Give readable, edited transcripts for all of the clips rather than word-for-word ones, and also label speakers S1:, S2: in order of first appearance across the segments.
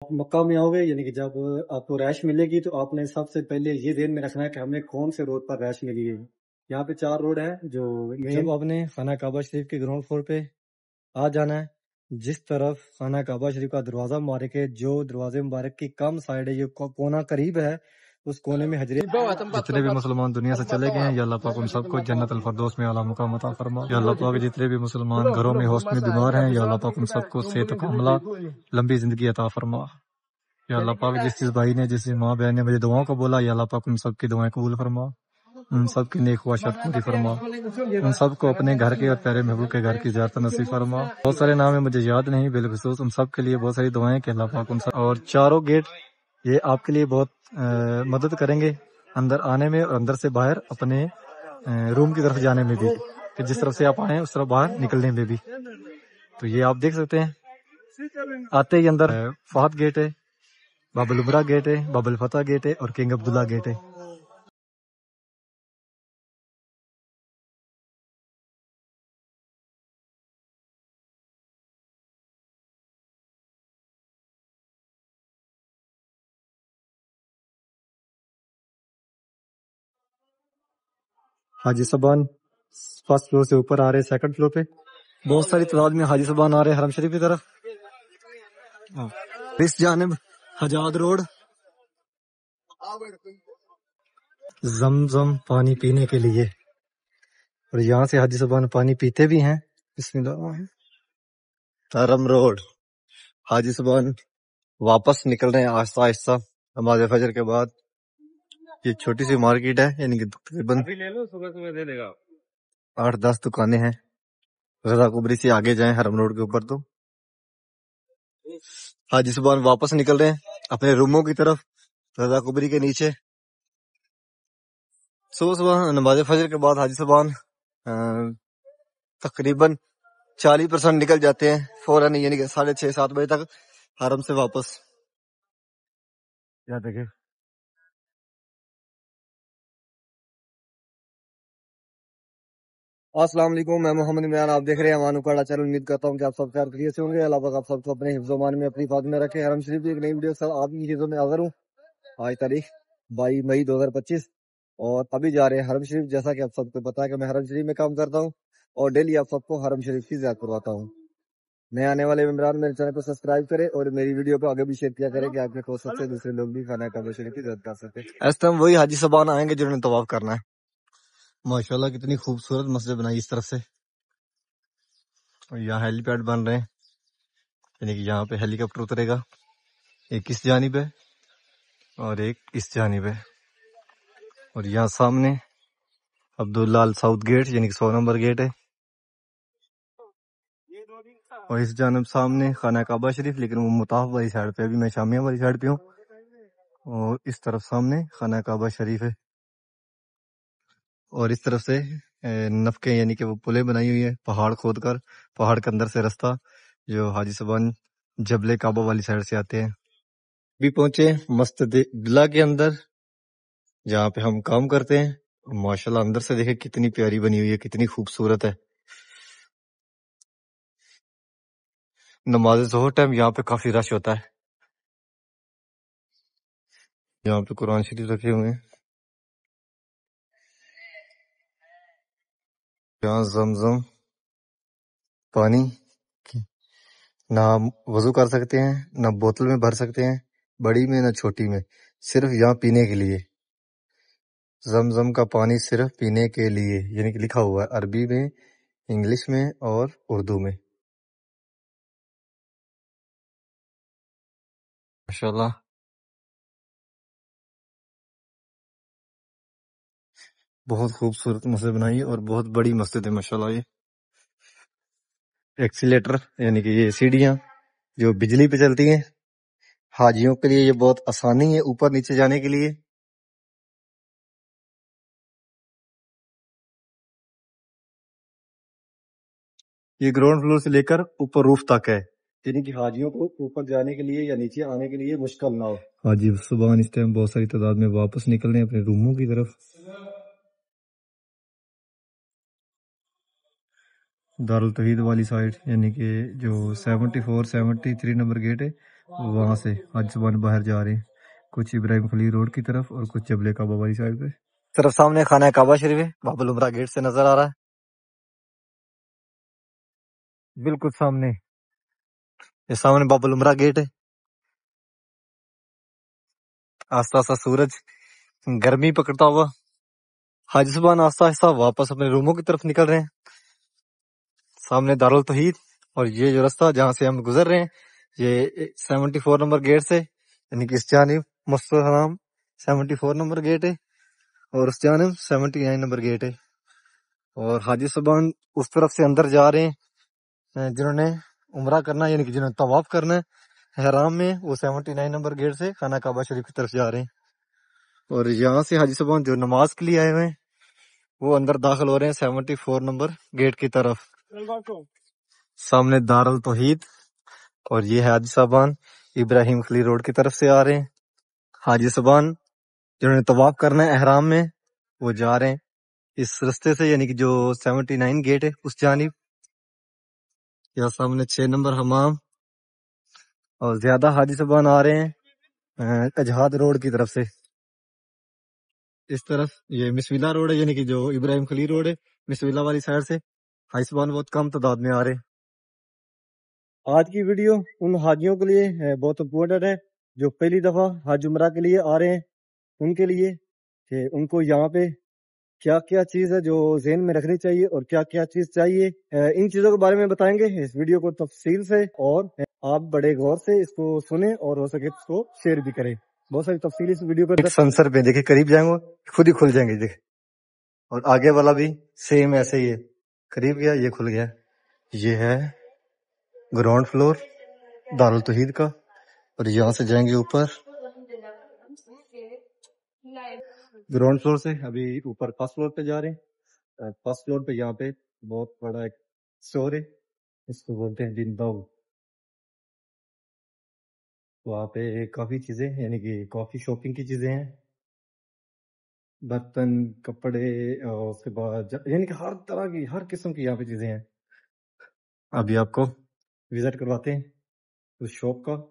S1: آپ مکہ میں آؤ گے یعنی کہ جب آپ کو رہائش ملے گی تو آپ نے سب سے پہلے یہ ذہن میں رکھنا ہے کہ ہمیں کون سے روڈ پر رہائش ملی ہے. یہاں پہ 4 روڈ ہیں جو جب آپ نے خانہ کعبہ شریف کے گراؤنڈ فلور پہ آ جانا ہے، جس طرف خانہ کعبہ شریف کا دروازہ مبارک ہے، جو دروازے مبارک کی کم سائڈ ہے، یہ کونا قریب ہے، اس کونے میں حجر. جتنے بھی مسلمان دنیا سے چلے گئے ہیں یا اللہ پاک ان سب کو جنت الفردوس میں اعلیٰ مقام عطا فرما. یا اللہ پاک جتنے بھی مسلمان گھروں میں ہوش میں بیمار ہیں یا اللہ پاک ان سب کو صحت کاملہ لمبی زندگی عطا فرما. یا اللہ پاک جس بھائی نے جس ماں بہن نے مجھے دعاؤں کو بولا، یا اللہ پاک ان سب کی دعائیں قبول فرما، ان سب کی نیک خواہشات پوری فرما، ان سب کو اپنے گھر کے اور پیارے محبوب کے گھر کی زیارت نصیب فرما. بہت سارے نام ہیں مجھے یاد نہیں، بالخصوص ان سب کے لیے بہت ساری دعائیں کہ اللہ پاک ان سب. اور چاروں گیٹ یہ آپ کے لیے بہت مدد کریں گے اندر آنے میں اور اندر سے باہر اپنے روم کی طرف جانے میں بھی، کہ جس طرف سے آپ آئے ہیں اس طرف باہر نکلنے میں بھی. تو یہ آپ دیکھ سکتے ہیں. آتے ہی اندر فہد گیٹ ہے، باب العمرہ گیٹ ہے، باب الفتح گیٹ ہے اور کنگ عبداللہ گیٹ ہے. حاجی صاحبان فرسٹ فلور سے اوپر آ رہے، سیکنڈ فلور پہ بہت ساری تعداد میں حاجی صاحبان آ رہے ہیں حرم شریف کی طرف. اس جانب حجاد روڈ زمزم پانی پینے کے لیے، اور یہاں سے حاجی صاحبان پانی پیتے بھی ہیں. بسم اللہ. حرم روڈ حاجی صاحبان واپس نکل رہے ہیں آہستہ آہستہ نماز فجر کے بعد. یہ چھوٹی سی مارکیٹ ہے، یعنی کہ تقریباً 8-10 دکانیں ہیں. رضا کبری سے آگے جائیں حرم روڈ کے اوپر تو حاجی صاحبان واپس نکل رہے ہیں اپنے روموں کی طرف رضا کبری کے نیچے. صبح نماز فجر کے بعد حاجی صاحبان تقریباً 40% نکل جاتے ہیں فوراً، یعنی کہ 6:30-7 بجے تک حرم سے واپس. یا دیکھیں السلام علیکم، میں محمد عمران، آپ دیکھ رہے ہیں امان اکاڑا چینل. امید کرتا ہوں کہ آپ سب خیریت سے ہوں گے. اللہ پاک آپ سب کو اپنے حفظ و امان میں اپنی حفاظت میں رکھے. حرم شریف کی ایک نئی ویڈیو سب آپ کی چیزوں میں حاضر ہوں. آج تاریخ 22 مئی 2025 اور ابھی جا رہے ہیں حرم شریف. جیسا کہ آپ سب کو پتا ہے کہ میں حرم شریف میں کام کرتا ہوں اور ڈیلی آپ سب کو حرم شریف کی زیارت کرواتا ہوں. نئے آنے والے ممبران میرے چینل کو سبسکرائب کریں اور میری ویڈیو کو آگے بھی شیئر کیا کریں کہ آپ کے کوشش سے دوسرے لوگ بھی خانہ کعبہ شریف کی زیارت کر سکتے. اس ٹائم وہی حاجی صاحبان آئیں گے جنہوں نے طواف کرنا ہے. ماشاءاللہ کتنی خوبصورت مسجد بنائی اس طرف سے. اور یہاں ہیلی پیڈ بن رہے ہیں، یعنی کہ یہاں پہ ہیلی کاپٹر اترے گا. ایک اس جانب ہے اور ایک اس جانب ہے. اور یہاں سامنے عبداللہ ساؤتھ گیٹ یعنی کہ 100 نمبر گیٹ ہے. اور اس جانب سامنے خانہ کعبہ شریف، لیکن وہ مطاف والی سائڈ پہ، ابھی میں شامیہ والی سائڈ پہ ہوں. اور اس طرف سامنے خانہ کعبہ شریف ہے. اور اس طرف سے نفقیں یعنی کہ وہ پلیں بنائی ہوئی ہے پہاڑ کھود کر، پہاڑ کے اندر سے رستہ جو حاجی صاحبان جبل کعبہ والی سائڈ سے آتے ہیں. بھی پہنچے مسجد بلا کے اندر جہاں پہ ہم کام کرتے ہیں. ماشاءاللہ اندر سے دیکھیں کتنی پیاری بنی ہوئی ہے، کتنی خوبصورت ہے. نماز ظہر ٹائم یہاں پہ کافی رش ہوتا ہے. یہاں پہ قرآن شریف رکھے ہوئے ہیں. یہاں زمزم پانی نہ وضو کر سکتے ہیں، نہ بوتل میں بھر سکتے ہیں، بڑی میں نہ چھوٹی میں، صرف یہاں پینے کے لیے. زمزم کا پانی صرف پینے کے لیے، یعنی کہ لکھا ہوا ہے عربی میں، انگلش میں اور اردو میں. ماشاءاللہ بہت خوبصورت مسجد بنائی اور بہت بڑی مسجد ہے ماشاءاللہ. یہ ایکسیلیٹر یعنی کہ یہ سیڑھیاں جو بجلی پہ چلتی ہیں، حاجیوں کے لیے یہ بہت آسانی ہے اوپر نیچے جانے کے لیے. یہ گراؤنڈ فلور سے لے کر اوپر روف تک ہے، یعنی کہ حاجیوں کو اوپر جانے کے لیے یا نیچے آنے کے لیے مشکل نہ ہو. حاجی صبح اس ٹائم بہت ساری تعداد میں واپس نکل رہے ہیں اپنے روموں کی طرف. دارالتوحید والی سائڈ یعنی کہ جو 74-73 نمبر گیٹ ہے وہاں سے حاجی صاحبان باہر جا رہے ہیں، کچھ ابراہیم خلیل روڈ کی طرف اور کچھ جبل کعبہ والی سائڈ پہ۔ طرف سامنے خانہ کعبہ شریف ہے، باب العمرہ گیٹ سے نظر آ رہا ہے، بالکل سامنے یہ سامنے باب العمرہ گیٹ ہے۔ آہستہ آہستہ سورج گرمی پکڑتا ہوا حاجی صاحبان آہستہ آہستہ واپس اپنے روموں کی طرف نکل رہے ہیں۔ سامنے دارالتوحید، اور یہ جو رستہ جہاں سے ہم گزر رہے ہیں یہ 74 نمبر گیٹ سے، یعنی کہ اس جانب مسجد الحرام 74 نمبر گیٹ ہے اور اس جانب 79 نمبر گیٹ ہے، اور حاجی صاحبان اس طرف سے اندر جا رہے ہیں جنہوں نے عمرہ کرنا ہے، یعنی کہ جنہوں نے طواف کرنا ہے حرام میں، وہ 79 نمبر گیٹ سے خانہ کعبہ شریف کی طرف جا رہے ہیں، اور یہاں سے حاجی صاحبان جو نماز کے لیے آئے ہوئے ہیں وہ اندر داخل ہو رہے ہیں 74 نمبر گیٹ کی طرف۔ سامنے دارالتوحید، اور یہ ہے حاجی صاحبان ابراہیم خلیل روڈ کی طرف سے آ رہے ہیں۔ حاجی صاحبان جنہوں نے طواف کرنا ہے احرام میں وہ جا رہے ہیں اس رستے سے، یعنی کہ جو 79 گیٹ ہے اس جانب۔ یہاں سامنے 6 نمبر حمام، اور زیادہ حاجی صاحبان آ رہے ہیں اجہاد روڈ کی طرف سے۔ اس طرف یہ مسویلا روڈ ہے، یعنی کہ جو ابراہیم خلیل روڈ ہے مسویلا والی سائڈ سے حاجی صاحبان بہت کم تعداد میں آ رہے ہیں۔ آج کی ویڈیو ان حاجیوں کے لیے بہت امپورٹنٹ ہے جو پہلی دفعہ حج عمرہ کے لیے آ رہے ہیں، ان کے لیے کہ ان کو یہاں پہ کیا کیا چیز ہے جو ذہن میں رکھنی چاہیے اور کیا کیا چیز چاہیے، ان چیزوں کے بارے میں بتائیں گے اس ویڈیو کو تفصیل سے، اور آپ بڑے غور سے اس کو سنیں اور ہو سکے اس کو شیئر بھی کریں۔ بہت ساری تفصیل اس ویڈیو پر سنسر پہ دیکھیں، قریب جائیں گے خود ہی کھل جائیں گے، دیکھیں، اور آگے والا بھی سیم ایسے ہی ہے، قریب گیا یہ کھل گیا۔ یہ ہے گراؤنڈ فلور دارالتوحید کا، اور یہاں سے جائیں گے اوپر گراؤنڈ فلور سے، ابھی اوپر فرسٹ فلور پہ جا رہے ہیں۔ فرسٹ فلور پہ یہاں پہ بہت بڑا ایک اسٹور ہے، اس کو بولتے ہیں دن باؤ۔ وہاں پہ کافی چیزیں، یعنی کہ کافی شاپنگ کی چیزیں ہیں، برتن، کپڑے، اور اس کے بعد یعنی کہ ہر طرح کی ہر قسم کی یہاں پہ چیزیں ہیں۔ ابھی آپ کو وزٹ کرواتے ہیں اس شاپ کا۔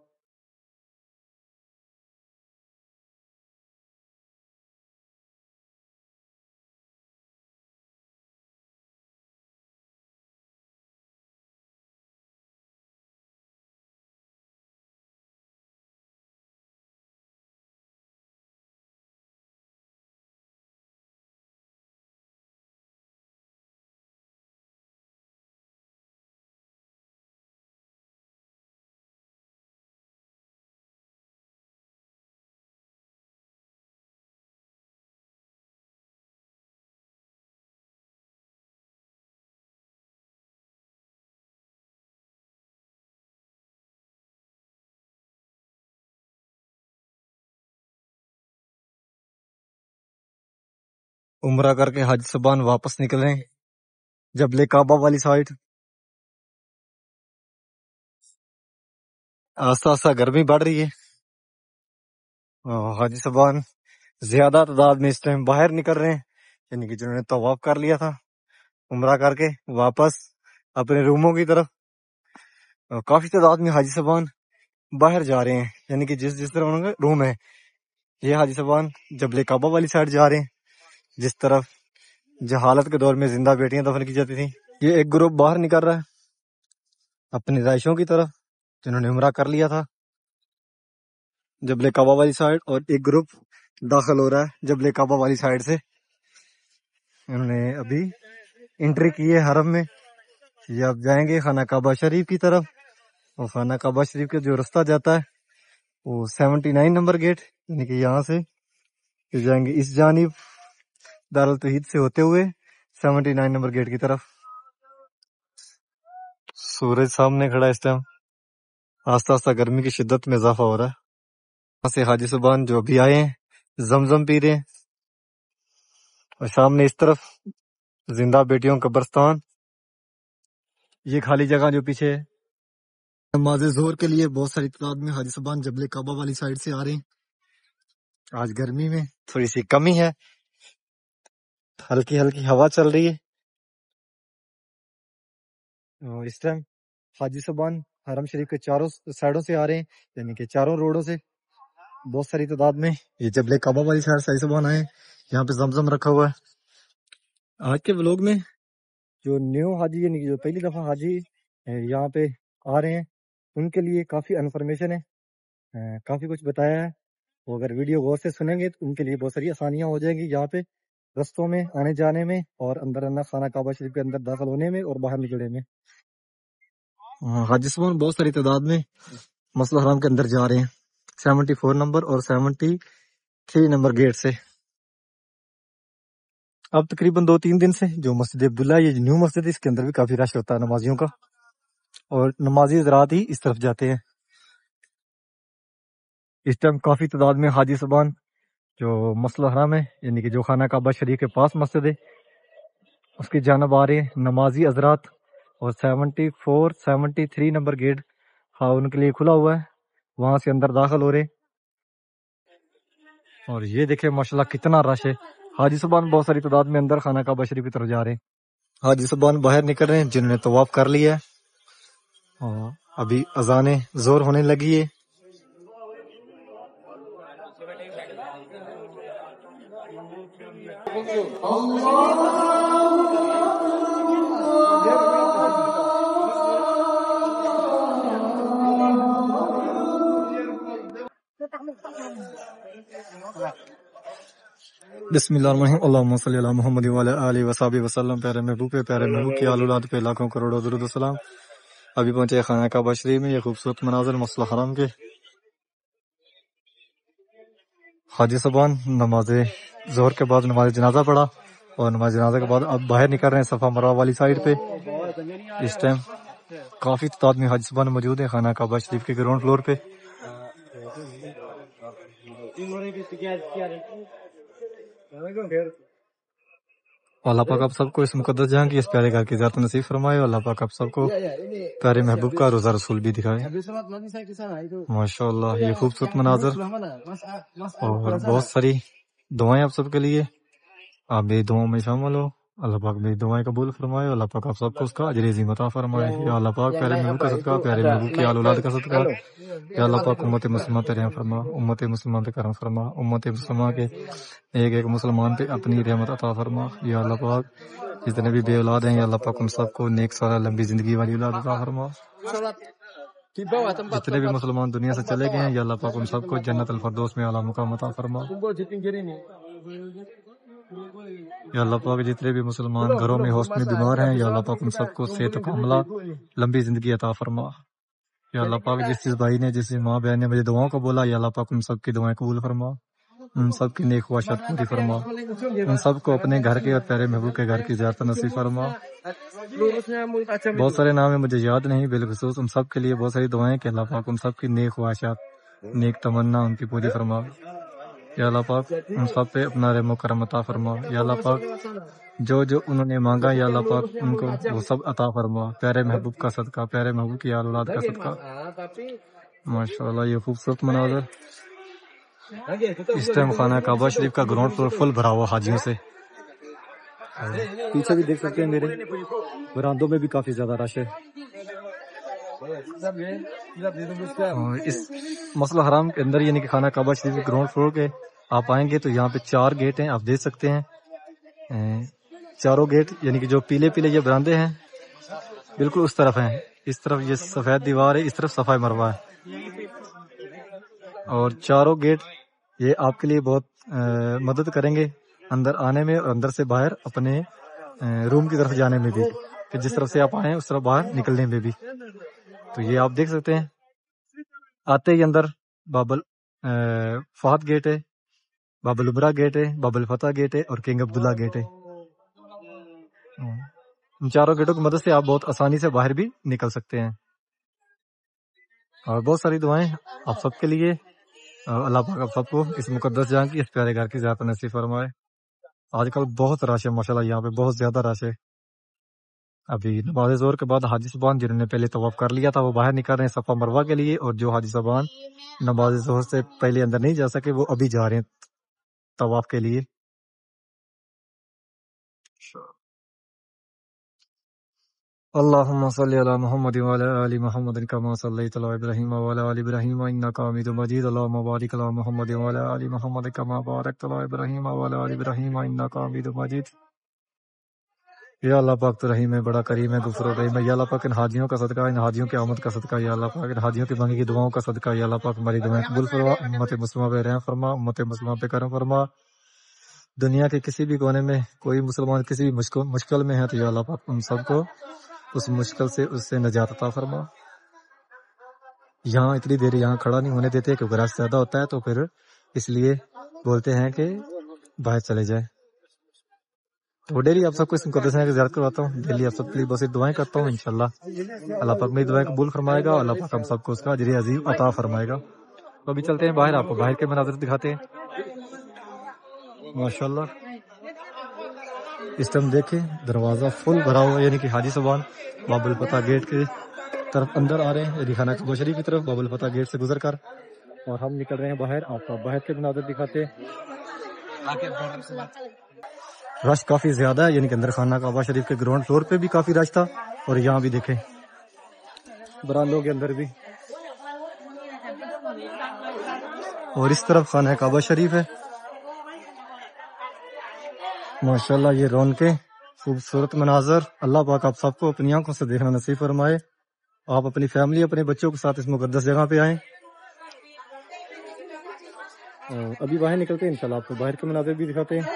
S1: عمرہ کر کے حج صاحبان واپس نکل رہے ہیں جبل کعبہ والی سائڈ۔ آہستہ آہستہ گرمی بڑھ رہی ہے، حاجی صاحبان زیادہ تعداد میں اس ٹائم باہر نکل رہے ہیں، یعنی کہ جنہوں نے طواف کر لیا تھا عمرہ کر کے واپس اپنے روموں کی طرف، کافی تعداد میں حاجی صاحبان باہر جا رہے ہیں، یعنی کہ جس جس طرح انہوں نے روم ہے۔ یہ حاجی صاحبان جبل کعبہ والی سائڈ جا رہے ہیں جس طرف جہالت کے دور میں زندہ بیٹیاں دفن کی جاتی تھیں۔ یہ ایک گروپ باہر نکل رہا ہے اپنی رہائشوں کی طرف جنہوں نے عمرہ کر لیا تھا جبل کعبہ والی سائڈ، اور ایک گروپ داخل ہو رہا ہے جبل کعبہ والی سائڈ سے۔ انہوں نے ابھی انٹری کی ہے حرم میں، یہ اب جائیں گے خانہ کعبہ شریف کی طرف، اور خانہ کعبہ شریف کا جو رستہ جاتا ہے وہ 79 نمبر گیٹ، یعنی کہ یہاں سے جائیں گے اس جانب دارالتوحید سے ہوتے ہوئے 79 نمبر گیٹ کی طرف۔ سورج سامنے کھڑا ہے اس ٹائم، آہستہ آہستہ گرمی کی شدت میں اضافہ ہو رہا ہے۔ یہاں سے حاجی صاحبان جو ابھی آئے ہیں زمزم پی رہے ہیں، اور سامنے اس طرف زندہ بیٹیوں کا قبرستان، یہ خالی جگہ جو پیچھے ہے۔ نماز ظہر کے لیے بہت ساری تعداد میں حاجی صاحبان جبل کعبہ والی سائڈ سے آ رہے ہیں۔ آج گرمی میں تھوڑی سی کمی ہے، ہلکی ہلکی ہوا چل رہی ہے، اور اس ٹائم حاجی صاحبان حرم شریف کے چاروں سائڈوں سے آ رہے ہیں، یعنی کہ چاروں روڈوں سے بہت ساری تعداد میں. یہ جبل کعبہ والی سائڈ سے زبان آئے، یہاں پہ زمزم رکھا ہوا ہے. آج کے ولاگ میں جو نیو حاجی یعنی جو پہلی دفعہ حاجی یہاں پہ آ رہے ہیں ان کے لیے کافی انفارمیشن ہے، کافی کچھ بتایا ہے. وہ اگر ویڈیو غور سے سنیں گے تو ان کے لیے بہت ساری آسانیاں ہو جائیں گی یہاں پہ رستوں میں آنے جانے میں، اور اندر خانہ کعبہ شریف کے اندر داخل ہونے میں اور باہر نکلنے میں. حاجی صاحب بہت ساری تعداد میں مسجد حرام کے اندر جا رہے ہیں 74 نمبر اور 73 نمبر گیٹ سے. اب تقریباً 2-3 دن سے جو مسجد عبداللہ یہ نیو مسجد ہے اس کے اندر بھی کافی رش ہوتا ہے نمازیوں کا، اور نمازی حضرات ہی اس طرف جاتے ہیں. اس ٹائم کافی تعداد میں حاجی صاحبان جو مسجد حرام ہے یعنی کہ جو خانہ کعبہ شریف کے پاس مسجد ہے اس کی جانب آ رہے ہیں نمازی حضرات، اور 73 نمبر گیٹ ہاں ان کے لیے کھلا ہوا ہے، وہاں سے اندر داخل ہو رہے ہیں. اور یہ دیکھیں ماشاءاللہ کتنا رش ہے. حاجی صاحبان بہت ساری تعداد میں اندر خانہ کعبہ شریف کی طرف جا رہے ہیں. حاجی صاحبان باہر نکل رہے ہیں جنہوں نے طواف کر لیا ہے، اور ابھی اذانیں زور ہونے لگی ہے. بسم اللہ الرحمن الرحیم، اللہم صلی علی محمد وعلی آلہ وصحبہ وسلم. پیارے محبوب کی آل اولاد پہ لاکھوں کروڑوں درود و سلام. ابھی پہنچے خانہ کعبہ شریف میں. یہ خوبصورت مناظر مسجد حرام کے. حاجی صاحبان نماز ظہر کے بعد نماز جنازہ پڑھا، اور نماز جنازہ کے بعد اب باہر نکل رہے ہیں صفا مروہ والی سائڈ پہ. اس ٹائم کافی تعداد میں حاجی صاحبان موجود ہیں خانہ کعبہ شریف کے گراؤنڈ فلور پہ. اللہ پاک آپ سب کو اس مقدس جہاں کی اس پیارے گھر کی زیارت نصیب فرمائے. اللہ پاک آپ سب کو پیارے محبوب کا روزہ رسول بھی دکھائے. ماشاءاللہ یہ خوبصورت مناظر اور بہت ساری دعائیں آپ سب کے لیے. آپ بھی دعاؤں میں شامل ہو. اللہ پاک بھی دعائیں قبول فرمائے. اللہ پاک آپ سب کو اس کا اجر عظیم عطا فرمائے. یا اللہ پاک پیارے محبوب کا صدقہ، پیارے محبوب کی آل اولاد کا صدقہ، یا اللہ پاک امت مسلمہ پہ رحم فرما، امت مسلمہ پہ کرم فرما، امت مسلمہ کے ایک ایک مسلمان پہ اپنی رحمت عطا فرما. یا اللہ پاک جتنے بھی بے اولاد ہیں یا اللہ پاک ان سب کو نیک سالہ لمبی زندگی والی اولاد عطا فرما. جتنے بھی مسلمان دنیا سے چلے گئے ہیں یا اللہ پاک ان سب کو جنت الفردوس میں اعلیٰ مقام عطا فرما. یا اللہ پاک جتنے بھی مسلمان گھروں میں ہاؤس میں بیمار ہیں یا اللہ پاک ان سب کو صحت کاملہ لمبی زندگی عطا فرما. یا اللہ پاک جس بھائی نے جس ماں بہن نے مجھے دعاؤں کو بولا یا اللہ پاک ان سب کی دعائیں قبول فرما، ان سب کی نیک خواہشات پوری فرما، ان سب کو اپنے گھر کے اور پیارے محبوب کے گھر کی زیارت نصیب فرما. بہت سارے نام ہیں مجھے یاد نہیں، بالخصوص ان سب کے لیے بہت ساری دعائیں کہ اللہ پاک ان سب کی نیک خواہشات نیک تمنا ان کی پوری فرما. یا اللہ پاک ان سب پہ اپنا رحم و کرم عطا فرما. یا اللہ پاک جو انہوں نے مانگا یا اللہ پاک ان کو وہ سب عطا فرما. پیارے محبوب کا صدقہ، پیارے محبوب کی آل اولاد کا صدقہ. ماشاءاللہ یہ خوبصورت مناظر. اس ٹائم خانہ کعبہ شریف کا گراؤنڈ فلور فل بھرا ہوا حاجیوں سے. پیچھے بھی دیکھ سکتے ہیں میرے براندوں میں بھی کافی زیادہ رش ہے. اس مسجد حرام کے اندر یعنی کہ خانہ کعبہ شریف کے گراؤنڈ فلور کے آپ آئیں گے تو یہاں پہ 4 گیٹ ہیں، آپ دیکھ سکتے ہیں. چاروں گیٹ یعنی کہ جو پیلے پیلے یہ براندے ہیں بالکل اس طرف ہیں. اس طرف یہ سفید دیوار ہے، اس طرف صفا مروہ ہے. اور چاروں گیٹ یہ آپ کے لیے بہت مدد کریں گے اندر آنے میں اور اندر سے باہر اپنے روم کی طرف جانے میں بھی، کہ جس طرف سے آپ آئے ہیں اس طرف باہر نکلنے میں بھی. تو یہ آپ دیکھ سکتے ہیں آتے ہی اندر باب فہد گیٹ ہے، باب البرا گیٹ ہے، باب الفتح گیٹ ہے اور کنگ عبداللہ گیٹ ہے. ان چاروں گیٹوں کی مدد سے آپ بہت آسانی سے باہر بھی نکل سکتے ہیں. اور بہت ساری دعائیں آپ سب کے لیے. اللہ پاک آپ سب کو اس مقدس جہاں کی اس پیارے گھر کی زیارت نصیب فرمائے. آج کل بہت رش ہے ماشاءاللہ، یہاں پہ بہت زیادہ رش ہے. ابھی نماز ظہر کے بعد حاجی صاحبان جنہوں نے پہلے طواف کر لیا تھا وہ باہر نکل رہے ہیں صفا مروہ کے لیے، اور جو حاجی صاحبان نماز ظہر سے پہلے اندر نہیں جا سکے وہ ابھی جا رہے ہیں طواف کے لیے. اللهم صل على محمد وعلى آل محمد كما صليت على إبراهيم وعلى آل إبراهيم إنك حميد مجيد اللهم بارك على محمد وعلى آل محمد كما باركت على إبراهيم وعلى آل إبراهيم إنك حميد مجيد یا اللہ پاک تو رحیم ہے، بڑا کریم ہے، غفور الرحیم ہے۔ یا اللہ پاک ان حاجیوں کا صدقہ، ان حاجیوں کی آمد کا صدقہ، یا اللہ پاک ان حاجیوں کی مانگی کی دعاؤں کا صدقہ، یا اللہ پاک ہماری دعائیں قبول فرما، امت مسلمہ پہ رحم فرما، امت مسلمہ پہ کرم فرما۔ دنیا کے کسی بھی کونے میں کوئی مسلمان کسی بھی مشکل میں ہے تو یا اللہ پاک ان سب کو اس مشکل سے اس سے نجات عطا فرما۔ یہاں اتنی دیر یہاں کھڑا نہیں ہونے دیتے کیونکہ رش زیادہ ہوتا ہے، تو پھر اس لیے بولتے ہیں کہ باہر چلے جائیں۔ تو ڈیلی آپ سب کو اس مقدس کی زیارت کرواتا ہوں، ڈیلی آپ سب کے لیے بس دعائیں کرتا ہوں، انشاءاللہ اللہ پاک میری دعائیں قبول فرمائے گا، اللہ پاک ہم سب کو اس کا اجر عظیم عطا فرمائے گا۔ تو ابھی چلتے ہیں باہر، آپ کو باہر کے مناظر دکھاتے ہیں۔ ماشاءاللہ اس ٹائم دیکھیں دروازہ فل بھرا ہوا ہے، یعنی کہ حاجی صاحبان باب الفتح گیٹ کی طرف اندر آ رہے ہیں، یعنی خانہ کعبہ شریف کی طرف باب الفتح گیٹ سے گزر کر، اور ہم نکل رہے ہیں باہر، آپ کو باہر کے مناظر دکھاتے ہیں۔ رش کافی زیادہ ہے، یعنی کہ اندر خانہ کعبہ شریف کے گراؤنڈ فلور پہ بھی کافی رش تھا، اور یہاں بھی دیکھیں برآمدوں کے اندر بھی، اور اس طرف خانہ کعبہ شریف ہے۔ ماشاءاللہ یہ رونقیں، خوبصورت مناظر، اللہ پاک آپ سب کو اپنی آنکھوں سے دیکھنا نصیب فرمائے۔ آپ اپنی فیملی اپنے بچوں کے ساتھ اس مقدس جگہ پہ آئیں۔ ابھی باہر نکلتے ہیں، انشاءاللہ آپ کو باہر کے مناظر بھی دکھاتے ہیں،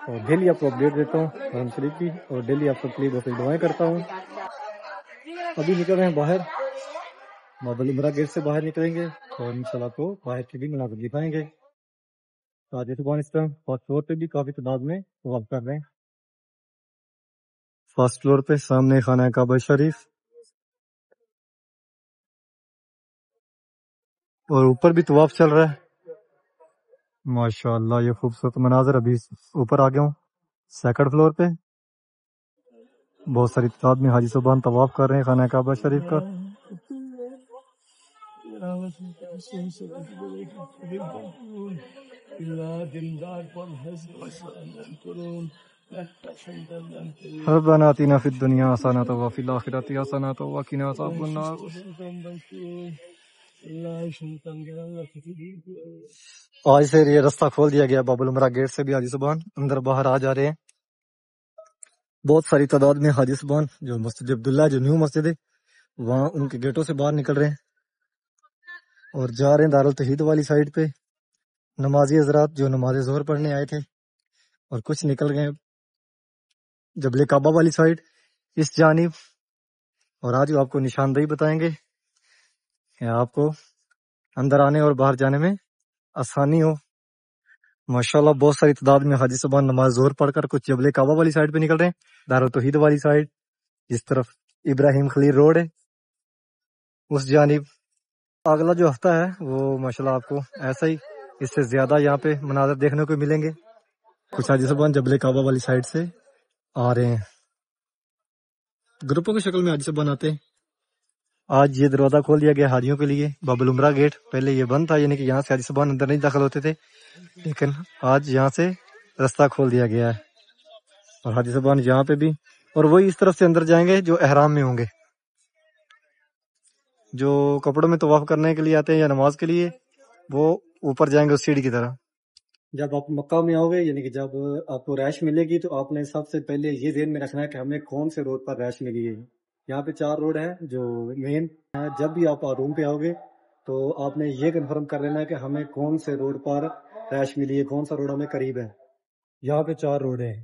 S1: اور ڈیلی آپ کو اپڈیٹ دیتا ہوں حرم شریف کی، اور ڈیلی آپ کے لیے بہت دعائیں کرتا ہوں۔ ابھی نکل رہے ہیں باہر، باب العمرہ گیٹ سے باہر نکلیں گے، اور انشاءاللہ آپ کو باہر کے بھی مناظر دکھائیں گے۔ آج افغانستان فرسٹ فلور پہ بھی کافی تعداد میں طواف کر رہے ہیں۔ فرسٹ فلور پہ سامنے خانہ کعبہ شریف، اور اوپر بھی طواف چل رہا ہے۔ ماشاءاللہ یہ خوبصورت مناظر، ابھی اوپر آ گیا ہوں سیکنڈ فلور پہ، بہت ساری تعداد میں حاجی صاحبان طواف کر رہے ہیں خانہ کعبہ شریف کا۔ ربنا آتنا فی الدنیا حسنۃ وفی الآخرۃ حسنۃ وقنا عذاب النار۔ آج سے یہ رستہ کھول دیا گیا باب العمرہ گیٹ سے بھی، حاجی صاحبان اندر باہر آ جا رہے ہیں۔ بہت ساری تعداد میں حاجی صاحبان جو مسجد عبداللہ جو نیو مسجد ہے وہاں ان کے گیٹوں سے باہر نکل رہے ہیں، اور جا رہے ہیں دارالتوحید والی سائڈ پہ۔ نمازی حضرات جو نماز ظہر پڑھنے آئے تھے، اور کچھ نکل گئے جبل کعبہ والی سائڈ اس جانب، اور آج آپ کو نشاندہی بتائیں گے کہ آپ کو اندر آنے اور باہر جانے میں آسانی ہو۔ ماشاءاللہ بہت ساری تعداد میں حاجی صاحبان نماز ظہر پڑھ کر کچھ جبل کعبہ والی سائڈ پہ نکل رہے ہیں، دارالتوحید والی سائڈ جس طرف ابراہیم خلیل روڈ ہے اس جانب۔ اگلا جو ہفتہ ہے وہ ماشاءاللہ آپ کو ایسا ہی اس سے زیادہ یہاں پہ مناظر دیکھنے کو ملیں گے۔ کچھ حاجی صاحبان جبل کعبہ والی سائڈ سے آ رہے ہیں، گروپوں کی شکل میں حاجی صاحبان آتے ہیں۔ آج یہ دروازہ کھول دیا گیا حاجیوں کے لیے، باب العمرہ گیٹ پہلے یہ بند تھا، یعنی کہ یہاں سے حاجی صاحبان اندر نہیں داخل ہوتے تھے، لیکن آج یہاں سے رستہ کھول دیا گیا ہے، اور حاجی صاحبان یہاں پہ بھی، اور وہی اس طرف سے اندر جائیں گے جو احرام میں ہوں گے، جو کپڑوں میں طواف کرنے کے لیے آتے ہیں یا نماز کے لیے وہ اوپر جائیں گے اس سیڑھی کی طرح۔ جب آپ مکہ میں آؤ گے، یعنی کہ جب آپ کو رہائش ملے گی، تو آپ نے سب سے پہلے یہ ذہن میں رکھنا ہے کہ ہمیں کون سے روڈ پر رہائش ملی ہے۔ یہاں پہ 4 روڈ ہیں جو مین ہیں۔ جب بھی آپ روم پہ آؤ گے تو آپ نے یہ کنفرم کر لینا ہے کہ ہمیں کون سے روڈ پر رہائش ملی ہے، کون سا روڈ ہمیں قریب ہے۔ یہاں پہ 4 روڈ ہیں،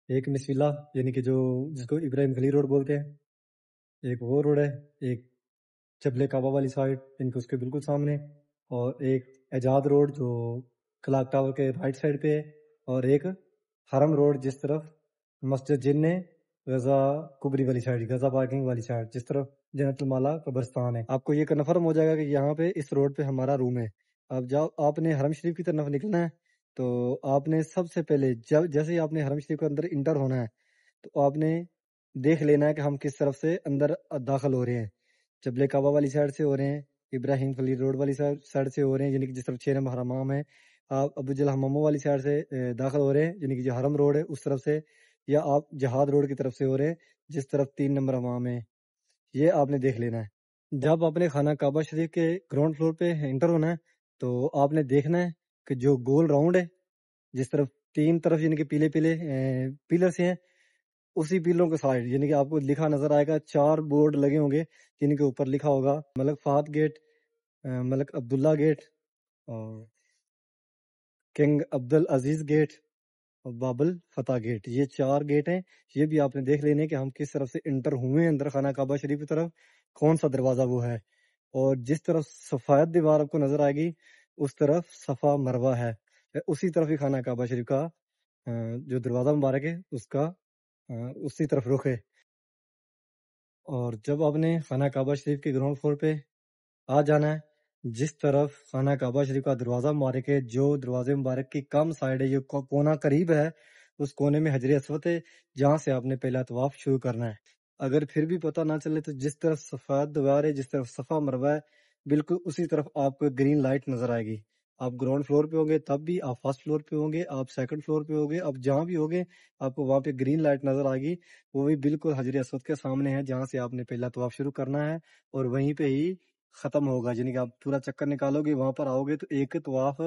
S1: ایک نصف اللہ یعنی کہ جو جس کو ابراہیم خلیل روڈ بولتے ہیں، ایک وہ روڈ ہے، ایک جبل کعبہ والی سائڈ یعنی کہ اس کے بالکل سامنے، اور ایک ایجاد روڈ جو کلاک ٹاور کے رائٹ سائڈ پہ ہے، اور ایک حرم روڈ جس طرف مسجد جن غزہ کبری والی سائڈ، غزہ پارکنگ والی سائڈ جس طرف جنت المالا قبرستان ہے۔ آپ کو یہ کنفرم ہو جائے گا کہ یہاں پہ اس روڈ پہ ہمارا روم ہے۔ اب جب آپ نے حرم شریف کی طرف نکلنا ہے تو آپ نے سب سے پہلے جیسے ہی آپ نے حرم شریف کے اندر انٹر ہونا ہے تو آپ نے دیکھ لینا ہے کہ ہم کس طرف سے اندر داخل ہو رہے ہیں۔ جبل کعبہ والی سائڈ سے ہو رہے ہیں، ابراہیم خلیل روڈ والی سائڈ سے ہو رہے ہیں یعنی کہ جس طرف 6 نمبر حرمام ہے، آپ ابو جل حماموں والی سائڈ سے داخل ہو رہے ہیں یعنی کہ جو حرم روڈ ہے اس طرف سے یا آپ جہاد روڈ کی طرف سے ہو رہے جس طرف 3 نمبر حمام ہے، یہ آپ نے دیکھ لینا ہے۔ جب آپ نے خانہ کعبہ شریف کے گراؤنڈ فلور پہ انٹر ہونا ہے تو آپ نے دیکھنا ہے کہ جو گول راؤنڈ ہے جس طرف 3 طرف یعنی کہ پیلے پیلر سے ہیں، اسی پیلروں کے سائڈ یعنی کہ آپ کو لکھا نظر آئے گا، 4 بورڈ لگے ہوں گے جن کے اوپر لکھا ہوگا ملک فہد گیٹ، ملک عبداللہ گیٹ اور کنگ عبد العزیز گیٹ اور باب الفتح گیٹ، یہ 4 گیٹ ہیں۔ یہ بھی آپ نے دیکھ لینے کہ ہم کس طرف سے انٹر ہوئے ہیں اندر خانہ کعبہ شریف کی طرف، کون سا دروازہ وہ ہے، اور جس طرف سفید دیوار آپ کو نظر آئے گی اس طرف صفا مروہ ہے، اسی طرف ہی خانہ کعبہ شریف کا جو دروازہ مبارک ہے اس کا اسی طرف رخ ہے۔ اور جب آپ نے خانہ کعبہ شریف کے گراؤنڈ فلور پہ آ جانا ہے، جس طرف خانہ کعبہ شریف کا دروازہ مبارک ہے، جو دروازے مبارک کی کم سائڈ ہے، یہ کونا قریب ہے، اس کونے میں حجر اسود ہے جہاں سے آپ نے پہلا طواف شروع کرنا ہے۔ اگر پھر بھی پتہ نہ چلے تو جس طرف سفید دیوار ہے، جس طرف صفا مروہ ہے، بالکل اسی طرف آپ کو گرین لائٹ نظر آئے گی۔ آپ گراؤنڈ فلور پہ ہوں گے تب بھی، آپ فرسٹ فلور پہ ہوں گے، آپ سیکنڈ فلور پہ ہوں گے، آپ جہاں بھی ہوگے آپ کو وہاں پہ گرین لائٹ نظر آئے گی، وہ بھی بالکل حجر اسود کے سامنے ہے جہاں سے آپ نے پہلا طواف شروع کرنا ہے اور وہیں پہ ہی ختم ہوگا، یعنی کہ آپ پورا چکر نکالو گے، وہاں پر آؤ گے تو ایک طواف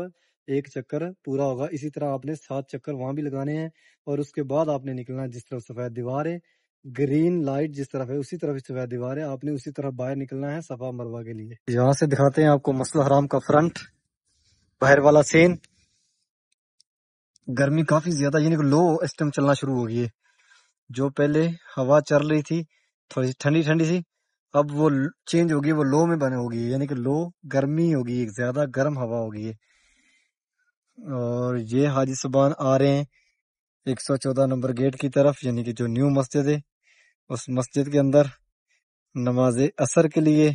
S1: ایک چکر پورا ہوگا۔ اسی طرح آپ نے 7 چکر وہاں بھی لگانے ہیں اور اس کے بعد آپ نے نکلنا ہے جس طرف سفید دیوار ہے، گرین لائٹ جس طرف ہے اسی طرف سفید دیوار ہے، آپ نے اسی طرف باہر نکلنا ہے صفا مروہ کے لیے۔ یہاں سے دکھاتے ہیں آپ کو مسجد حرام کا فرنٹ، باہر والا سین۔ گرمی کافی زیادہ یعنی کہ لو اس ٹائم چلنا شروع ہو گئی ہے، جو پہلے ہوا چل رہی تھی تھوڑی ٹھنڈی ٹھنڈی سی، اب وہ چینج ہوگی، وہ لو میں بنے ہوگی، یعنی کہ لو گرمی ہوگی، ایک زیادہ گرم ہوا ہوگی ہے۔ اور یہ حاجی صاحبان آ رہے ہیں 114 نمبر گیٹ کی طرف، یعنی کہ جو نیو مسجد ہے اس مسجد کے اندر نماز عصر کے لیے،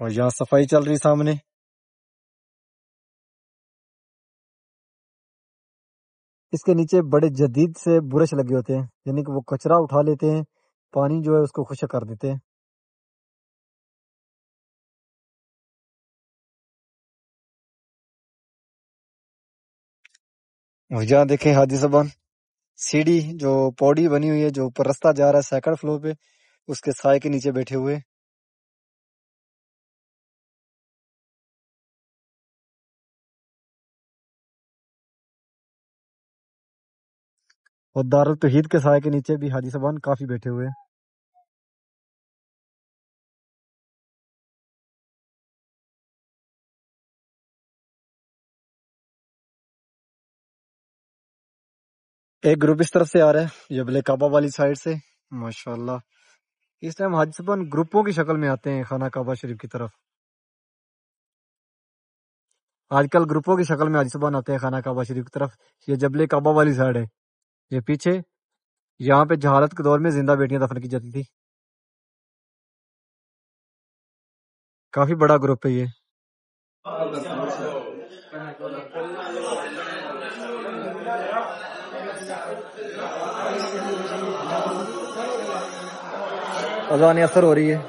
S1: اور یہاں صفائی چل رہی سامنے۔ اس کے نیچے بڑے جدید سے برش لگے ہوتے ہیں، یعنی کہ وہ کچرا اٹھا لیتے ہیں، پانی جو ہے اس کو خشک کر دیتے ہیں۔ اور یہاں دیکھیں حاجی صاحبان، سیڑھی جو پوڑی بنی ہوئی ہے، جو اوپر رستہ جا رہا ہے سیکنڈ فلور پہ، اس کے سائے کے نیچے بیٹھے ہوئے۔ اور دارالتوحید کے سائے کے نیچے بھی حاجی صاحبان کافی بیٹھے ہوئے ہیں۔ ایک گروپ اس طرف سے آ رہا ہے جبل کعبہ والی سائڈ سے، ماشاءاللہ۔ اس ٹائم حاجی صاحبان گروپوں کی شکل میں آتے ہیں خانہ کعبہ شریف کی طرف، آج کل گروپوں کی شکل میں حاجی صاحبان آتے ہیں خانہ کعبہ شریف کی طرف۔ یہ جبل کعبہ والی سائڈ ہے، یہ پیچھے یہاں پہ جہالت کے دور میں زندہ بیٹیاں دفن کی جاتی تھی، کافی بڑا گروپ ہے یہ۔ اذان اثر ہو رہی ہے۔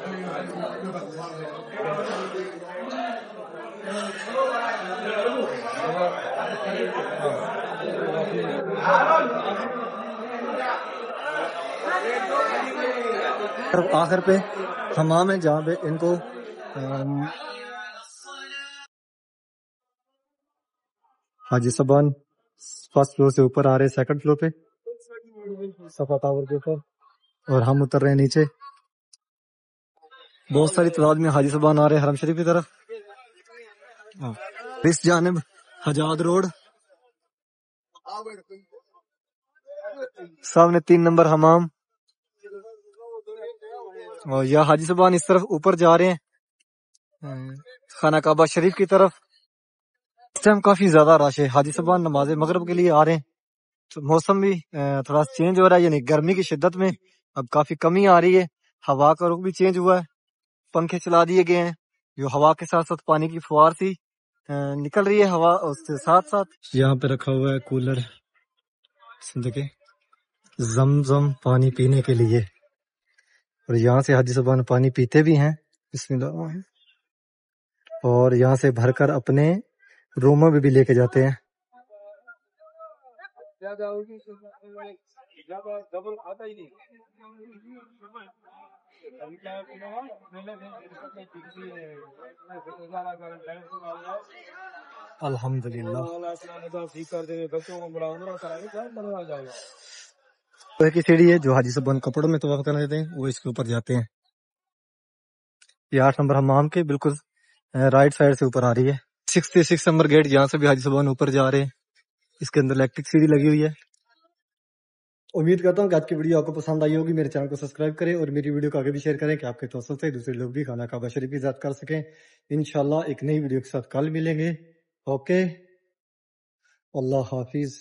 S1: آخر پہ حمام ہے جہاں پہ ان کو حاجی صاحبان فرسٹ فلور سے اوپر آ رہے ہیں سیکنڈ فلور پہ صفا ٹاور کے اوپر، اور ہم اتر رہے ہیں نیچے۔ بہت ساری تعداد میں حاجی صاحبان آ رہے ہیں حرم شریف کی طرف۔ اس جانب حجاد روڈ، سامنے 3 نمبر حمام، اور یا حاجی صاحبان اس طرف اوپر جا رہے ہیں خانہ کعبہ شریف کی طرف۔ اس ٹائم کافی زیادہ رش ہے، حاجی صاحبان نماز مغرب کے لیے آ رہے ہیں، تو موسم بھی تھوڑا چینج ہو رہا ہے، یعنی گرمی کی شدت میں اب کافی کمی آ رہی ہے، ہوا کا رخ بھی چینج ہوا ہے، پنکھے چلا دیے گئے ہیں، جو ہوا کے ساتھ ساتھ پانی کی فوار سی نکل رہی ہے ہوا اس کے ساتھ ساتھ۔ یہاں پہ رکھا ہوا ہے کولر دیکھیں زمزم پانی پینے کے لیے، اور یہاں سے حاجی صاحبان پانی پیتے بھی ہیں، بسم اللہ الرحمن الرحیم، اور یہاں سے بھر کر اپنے روموں میں بھی لے کے جاتے ہیں۔ الحمدللہ وہ کی سیڑھی ہے جو حاجی صاحب کپڑوں میں طواف کرنا دیتے ہیں وہ اس کے اوپر جاتے ہیں. یہ 8 نمبر حمام کے بالکل رائٹ سائڈ سے اوپر آ رہی ہے. 66 نمبر گیٹ یہاں سے بھی حاجی صاحب اوپر جا رہے ہیں. اس کے اندر الیکٹرک سیڑھی لگی ہوئی ہے. امید کرتا ہوں کہ آج کی ویڈیو آپ کو پسند آئی ہوگی. میرے چینل کو سبسکرائب کریں اور میری ویڈیو کو آگے بھی شیئر کریں کہ آپ کے توسط سے دوسرے لوگ بھی خانہ کعبہ شریف کی زیارت کر سکیں. انشاءاللہ ایک نئی ویڈیو کے ساتھ کل ملیں گے. اوکے، اللہ حافظ.